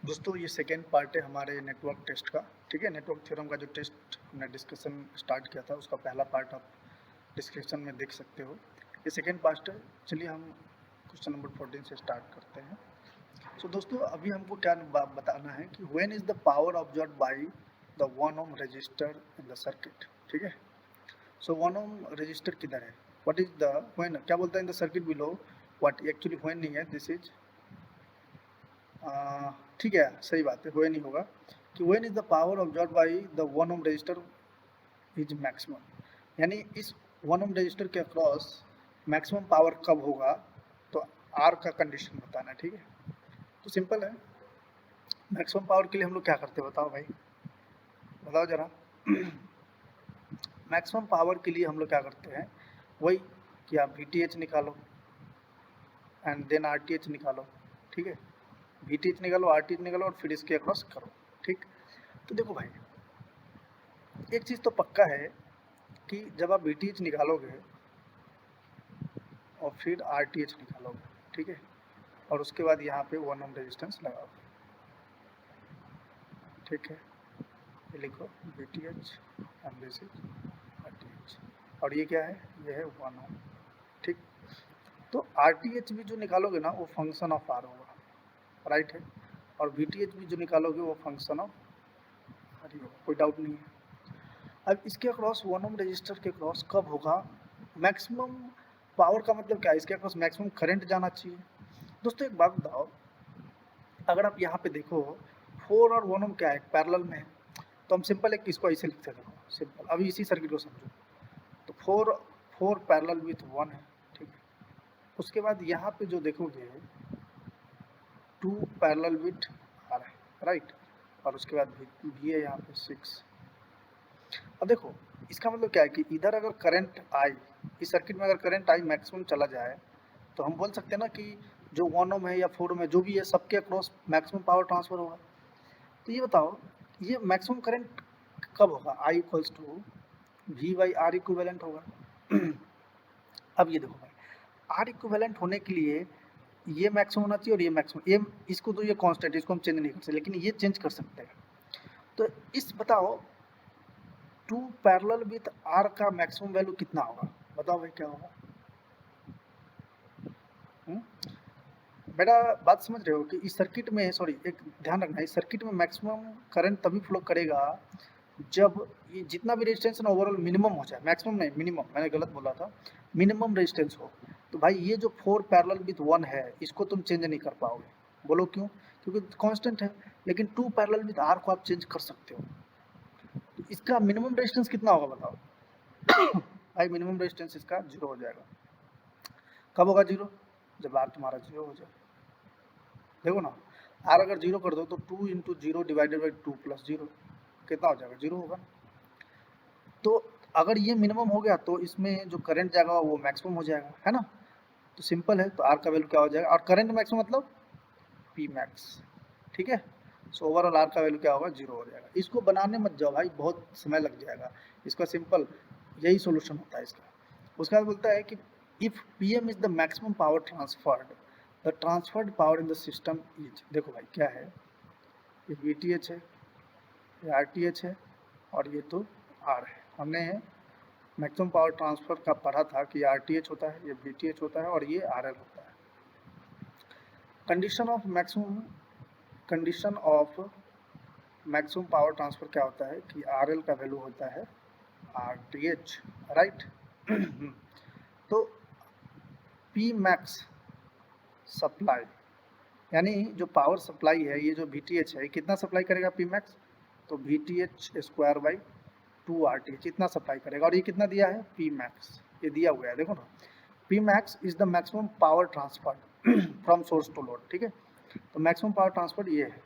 दोस्तों ये second part है हमारे नेटवर्क टेस्ट का। ठीक है, नेटवर्क थ्योरम का जो टेस्ट हमने डिस्कशन स्टार्ट किया था उसका पहला पार्ट आप डिस्क्रिप्शन में देख सकते हो। ये सेकेंड पार्ट है। चलिए हम क्वेश्चन नंबर 14 से स्टार्ट करते हैं। सो दोस्तों अभी हमको क्या बताना है कि when is the power observe by the 1 ohm resistor in the circuit. ठीक है, सो 1 ओम रजिस्टर किधर है, व्हाट इज द व्हेन, क्या बोलता है इन the circuit below, what actually when नहीं है, दिस इज ठीक है, सही बात है, हुए नहीं होगा कि when is the power observe by the 1 ohm resistor is maximum, यानी इस 1 ओम रजिस्टर के अक्रॉस मैक्सिमम पावर कब होगा, तो आर का कंडीशन बताना। ठीक है, तो सिंपल है। मैक्सिमम पावर के लिए हम लोग क्या करते हैं बताओ भाई, बताओ जरा। मैक्सिमम पावर के लिए हम लोग क्या करते हैं, वही कि आप VTH निकालो एंड देन RTH निकालो। ठीक है, VTH निकालो, RTH निकालो और फिर इसके अक्रॉस करो। ठीक, तो देखो भाई एक चीज़ तो पक्का है कि जब आप VTH निकालोगे और फिर RTH निकालोगे, ठीक है, और उसके बाद यहाँ पे 1 ओम रेजिस्टेंस लगाओगे। ठीक है, ये लिखो VTH and this is RTH, और ये क्या है, ये है 1 ओम। ठीक, तो RTH भी जो निकालोगे ना वो फंक्शन ऑफ R होगा, राइट है, और VTH भी जो निकालोगे वो फंक्शन ऑफ R ही होगा, कोई डाउट नहीं है। अब इसके अक्रॉस 1 ओम रजिस्टर के अक्रॉस कब होगा मैक्सिमम पावर, का मतलब क्या है, इसके अक्रॉस मैक्सिमम करंट जाना चाहिए। दोस्तों एक बात बताओ, अगर आप यहाँ पे देखो 4 और 1 ओम क्या है, पैरेलल में है, तो हम सिंपल एक इसको ऐसे लिखते हैं, देखो सिंपल, अभी इसी सर्किट को समझो। तो 4 पैरेलल विथ 1 है, ठीक है, उसके बाद यहाँ पे जो देखोगे 2 पैरेलल विथ R है, राइट, और उसके बाद भी है यहाँ पे 6। अब देखो इसका मतलब क्या है कि इधर अगर करंट आई, इस सर्किट में अगर करंट आई मैक्सिमम चला जाए, तो हम बोल सकते हैं ना कि जो 1 ओम है या 4 ओम है जो भी है सबके अक्रॉस मैक्सिमम पावर ट्रांसफर होगा। तो ये बताओ ये मैक्सिमम करंट कब होगा, I equals to V/R equivalent होगा। अब ये देखो भाई R इक्विवेलेंट होने के लिए ये मैक्सिमम होना चाहिए और ये मैक्सिमम, ये इसको तो ये कांस्टेंट, इसको हम चेंज नहीं कर सकते, लेकिन ये चेंज कर सकते हैं। तो इस बताओ 2 पैरेलल विथ R का मैक्सिमम वैल्यू कितना होगा, बताओ भाई क्या होगा। बेटा बात समझ रहे हो कि इस सर्किट में, सॉरी एक ध्यान रखना, इस सर्किट में मैक्सिमम करंट तभी फ्लो करेगा जब ये जितना भी रेजिस्टेंस ना ओवरऑल मिनिमम हो जाए, मैक्सिमम नहीं मिनिमम, मैंने गलत बोला था, मिनिमम रेजिस्टेंस हो। तो भाई ये जो 4 पैरेलल विथ 1 है इसको तुम चेंज नहीं कर पाओगे, बोलो क्यों, क्योंकि कांस्टेंट है, लेकिन 2 पैरेलल विथ R को आप चेंज कर सकते हो। तो इसका मिनिमम रेजिस्टेंस कितना होगा बताओ। भाई मिनिमम रेजिस्टेंस इसका 0 हो जाएगा। कब होगा 0, जब R तुम्हारा 0 हो जाए। देखो ना, R अगर 0 कर दो तो 2 इंटू 0 डिवाइडेड बाई 2 प्लस 0 कितना हो जाएगा, 0 होगा। तो अगर ये मिनिमम हो गया तो इसमें जो करंट जाएगा वो मैक्सिमम हो जाएगा, है ना। तो सिंपल है, तो R का वैल्यू क्या हो जाएगा, और करंट मैक्सिमम मतलब P मैक्स। ठीक है, सो ओवरऑल R का वैल्यू क्या होगा, 0 हो जाएगा। इसको बनाने मत जाओ भाई, बहुत समय लग जाएगा, इसका सिंपल यही सोल्यूशन होता है इसका। उसके बाद बोलता है कि if PM is the maximum power transferred, the transferred power in the system is, देखो भाई क्या है, ये VTH है, ये RTH है, और ये तो R है। हमने मैक्सिमम पावर ट्रांसफर का पढ़ा था कि RTH होता है, ये VTH होता है और ये RL होता है। Condition of maximum power transfer क्या होता है कि RL का वैल्यू होता है RTH, राइट। तो P मैक्स सप्लाई, यानी जो पावर सप्लाई है, ये जो VTH है कितना सप्लाई करेगा P मैक्स, तो VTH स्क्वायर बाई 2 RTH इतना सप्लाई करेगा, और ये कितना दिया है P मैक्स, ये दिया हुआ है, देखो ना, P max is the maximum power transfer from source to load. ठीक है, तो मैक्सिमम पावर ट्रांसफर ये है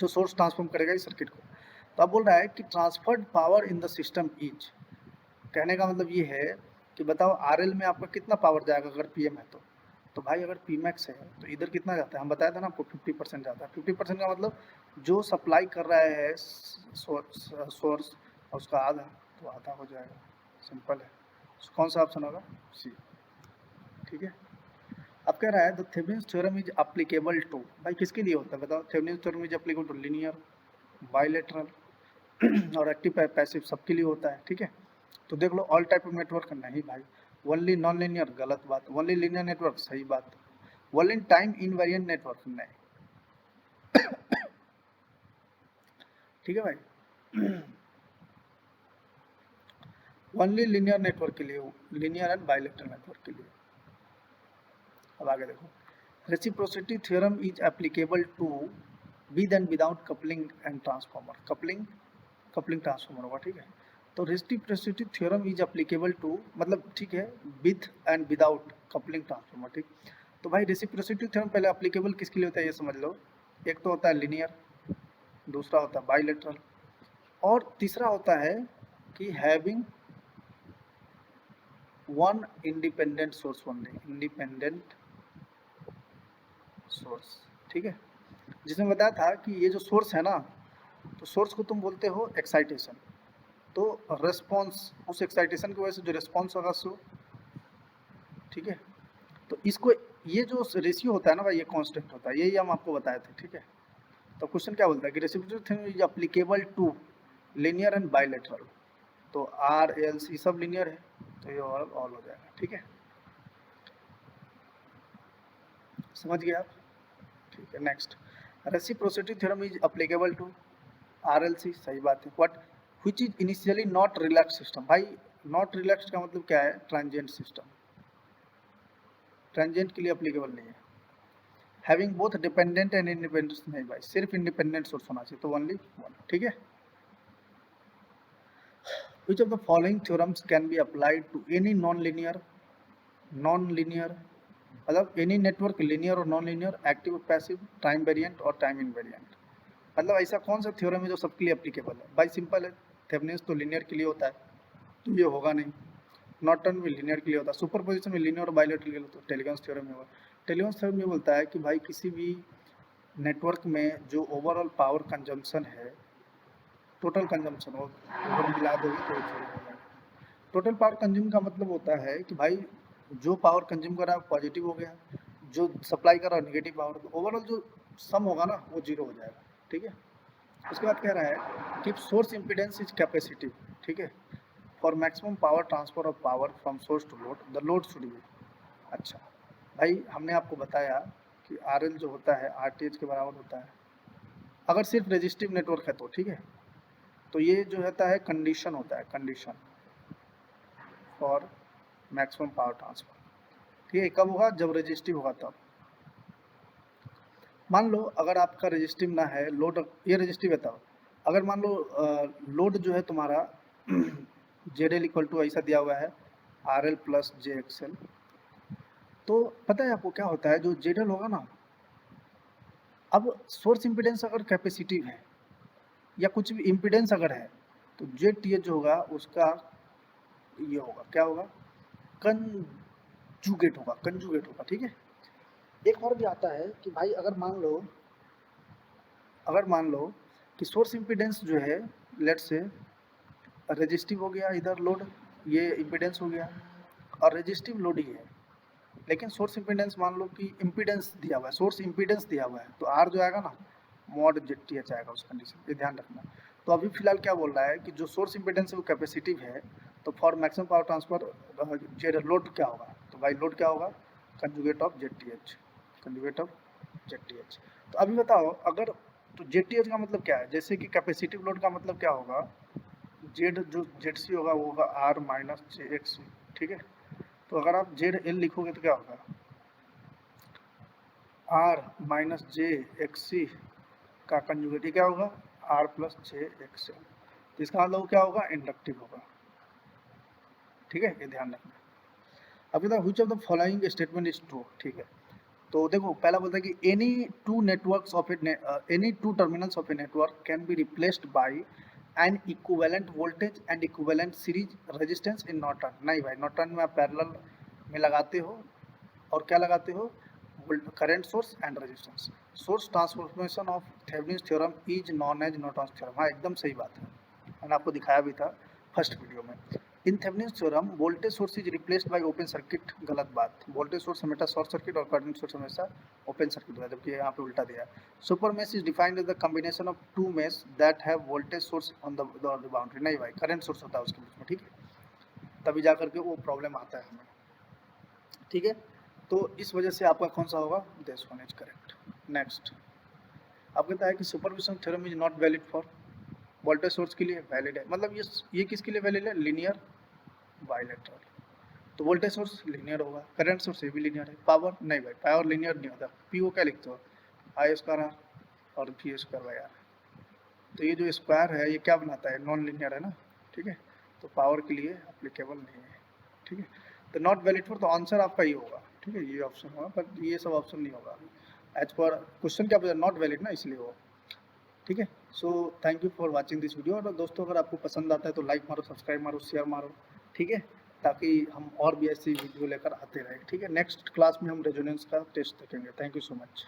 जो सोर्स ट्रांसफॉर्म करेगा इस सर्किट को। तो अब बोल रहा है कि transferred power in the system is, कहने का मतलब ये है कि बताओ RL में आपका कितना पावर जाएगा अगर PM है तो भाई अगर P मैक्स है तो इधर कितना जाता है, हम बताया था ना आपको 50% जाता है। 50% का मतलब जो सप्लाई कर रहा है सोर्स उसका आधा, तो आधा हो जाएगा, सिंपल है। कौन सा ऑप्शन होगा, C। ठीक है, अब कह रहा है the Thevenin's theorem is applicable to, भाई किसके लिए होता है बताओ? Thevenin's theorem is applicable to linear, bilateral और एक्टिव पैसिव सबके लिए होता है, ठीक है। तो देख लो ऑल टाइप ऑफ नेटवर्क नहीं भाई, ओनली नॉन लीनियर गलत बात, ओनली लीनियर नेटवर्क सही बात, ओनली टाइम इनवेरिएंट नेटवर्क नहीं, ठीक है भाई। ओनली लीनियर नेटवर्क के लिए, लीनियर एंड बाइलेटरल नेटवर्क के लिए। अब आगे देखो, reciprocity theorem is applicable to with and without coupling and transformer, coupling transformer होगा, ठीक है। तो reciprocity theorem is applicable to मतलब ठीक है with and without coupling transformer, ठीक। तो भाई रेसिप्रोसिटी थ्योरम पहले एप्लीकेबल किसके लिए होता है ये समझ लो। एक तो होता है लीनियर, दूसरा होता है बाइलेटरल, और तीसरा होता है कि having one independent source only, independent source, ठीक है। जिसमें बताया था कि ये जो सोर्स है ना, तो सोर्स को तुम बोलते हो एक्साइटेशन, तो रेस्पॉन्स उस एक्साइटेशन की वजह से जो रेस्पॉन्स होगा सो, ठीक है। तो इसको ये जो रेशियो होता है ना भाई ये कांस्टेंट होता है, यही हम आपको बताए थे, ठीक है। तो क्वेश्चन क्या बोलता है कि reciprocity theorem is applicable to linear and bilateral, तो आर एल सी सब लीनियर है, तो ये ऑल हो जाएगा, ठीक है। समझ गए आप, ठीक है। Next, reciprocity theorem is applicable to RLC, सही बात है। What which is initially not relax system, भाई नॉट रिलैक्स का मतलब क्या है? ट्रांजिएंट सिस्टम, ट्रांजिएंट के लिए एप्लीकेबल नहीं है। Having both dependent and independent, नहीं भाई सिर्फ इंडिपेंडेंट सोर्स होना चाहिए, तो ओनली वन, ठीक है। Which of the following theorems can be applied to any non linear मतलब एनी नेटवर्क, लीनियर और non linear, active passive, time variant और टाइम इनवेरिएंट। मतलब ऐसा कौन सा थ्योरम है जो सबके लिए एप्लीकेबल है? भाई सिंपल है, थेवेनिन्स तो लीनियर के लिए होता है, तो ये होगा नहीं। नॉर्टन भी लीनियर के लिए होता है, सुपरपोजिशन में लीनियर और बाइलेटरल के लिए, तो टेलीग्राम्स थ्योरम में होगा। टेलीग्राम्स थ्योरम ये बोलता है कि भाई किसी भी नेटवर्क में जो ओवरऑल पावर कंजम्पशन है, टोटल कंजम्पशन हो, ओवर मिला दोगे तो जीरो हो जाएगा। टोटल पावर कंज्यूम का मतलब होता है कि भाई जो पावर कंज्यूम कर रहा है पॉजिटिव हो गया, जो सप्लाई कर रहा है नेगेटिव पावर, तो ओवरऑल जो सम होगा ना वो जीरो हो जाएगा, ठीक है। उसके बाद कह रहा है कि सोर्स इम्पीडेंस इज कैपेसिटी, ठीक है, for maximum power transfer of power from source to load the load should be. अच्छा भाई हमने आपको बताया कि आरएल जो होता है आरटीएच के बराबर होता है अगर सिर्फ रेजिस्टिव नेटवर्क है तो, ठीक है। तो ये जो होता है कंडीशन होता है, condition for maximum power transfer, ठीक है। कब होगा? जब रेजिस्टिव होगा तब। मान लो अगर आपका रेजिस्टिव ना है, लोड ये रेजिस्टिव है तब। अगर मान लो लोड जो है तुम्हारा जेड एल इक्वल टू ऐसा दिया हुआ है R L plus J X L, तो पता है आपको क्या होता है? जो जेड एल होगा ना, अब सोर्स इम्पिडेंस अगर कैपेसिटिव है या कुछ भी इम्पिडेंस अगर है, तो जेड टी एच जो होगा उसका ये होगा, क्या होगा? कंजुगेट होगा, ठीक है। एक और भी आता है कि भाई अगर मान लो कि सोर्स इम्पिडेंस जो है लेट से रेजिस्टिव हो गया, इधर लोड ये इम्पिडेंस हो गया और रेजिस्टिव लोड ही है, लेकिन सोर्स इम्पिडेंस मान लो कि इम्पिडेंस दिया हुआ है, सोर्स इम्पिडेंस दिया हुआ है, तो आर जो आएगा ना मॉड जेड टी एच आएगा उस कंडीशन, ये ध्यान रखना। तो अभी फिलहाल क्या बोल रहा है कि जो सोर्स इम्पिडेंस है वो कैपेसिटिव है, तो for maximum power transfer Z load क्या होगा? तो भाई लोड क्या होगा? Conjugate of Z T H, conjugate of Z T H. तो अभी बताओ अगर, तो जेड टी एच का मतलब क्या है? जैसे कि कैपेसिटिव लोड का मतलब क्या होगा? जेड जो जेड सी होगा वो होगा आर माइनस जे एक्स सी, ठीक है। तो अगर आप जेड एल लिखोगे तो क्या होगा? R minus J X C का कंजुगेट क्या होगा? R plus J X L. तो इसका मतलब क्या होगा? इंडक्टिव होगा, ठीक है, ये ध्यान रखना। अब बताओ which of the following statement is true, ठीक है। तो देखो पहला बोलता है कि any two networks of any two terminals of a network can be replaced by N equivalent voltage and equivalent series resistance in Norton. नहीं भाई, नॉर्टन में आप पैरेलल में लगाते हो और क्या लगाते हो? Current source and resistance. Source transformation of Thevenin's theorem is known as Norton's theorem. हाँ एकदम सही बात है, मैंने आपको दिखाया भी था फर्स्ट वीडियो में। In Thevenin's theorem voltage source is replaced by open circuit, गलत बात, वोल्टेज सोर्स हमेशा शॉर्ट सर्किट और करंट सोर्स हमेशा ओपन सर्किट होगा, जबकि यहाँ पे उल्टा दिया है। Super mesh is defined as the combination of two mesh that have voltage source on the boundary, नहीं भाई करंट सोर्स होता है उसके बीच में, ठीक है, तभी जा करके वो प्रॉब्लम आता है हमें, ठीक है। तो इस वजह से आपका कौन सा होगा, this one is correct. Next आप कहता है कि superposition theorem is not valid for, voltage source के लिए वैलिड है, मतलब ये किसके लिए वैलिड है, लीनियर बाइलेटरल, तो वोल्टेज सोर्स लीनियर होगा, करंट सोर्स भी लीनियर है, पावर नहीं भाई, पावर लीनियर नहीं होता, पीओ क्या लिखते हो, आई स्क्वायर आर और पी स्क्वायर बाई आर, तो ये जो स्क्वायर है ये क्या बनाता है, नॉन लीनियर है ना, ठीक है, तो पावर के लिए अप्लीकेबल नहीं है, ठीक है, तो नॉट वैलिड फॉर, तो आंसर आपका ये होगा, ठीक है, ये ऑप्शन होगा, बट ये सब ऑप्शन नहीं होगा एज पर क्वेश्चन, क्या पता नॉट वैलिड ना, इसलिए वो, ठीक है। So thank you for watching this video, और दोस्तों अगर आपको पसंद आता है तो लाइक मारो, सब्सक्राइब मारो, शेयर मारो, ठीक है, ताकि हम और भी ऐसी वीडियो लेकर आते रहें, ठीक है। नेक्स्ट क्लास में हम रेजोनेंस का टेस्ट देखेंगे। Thank you so much.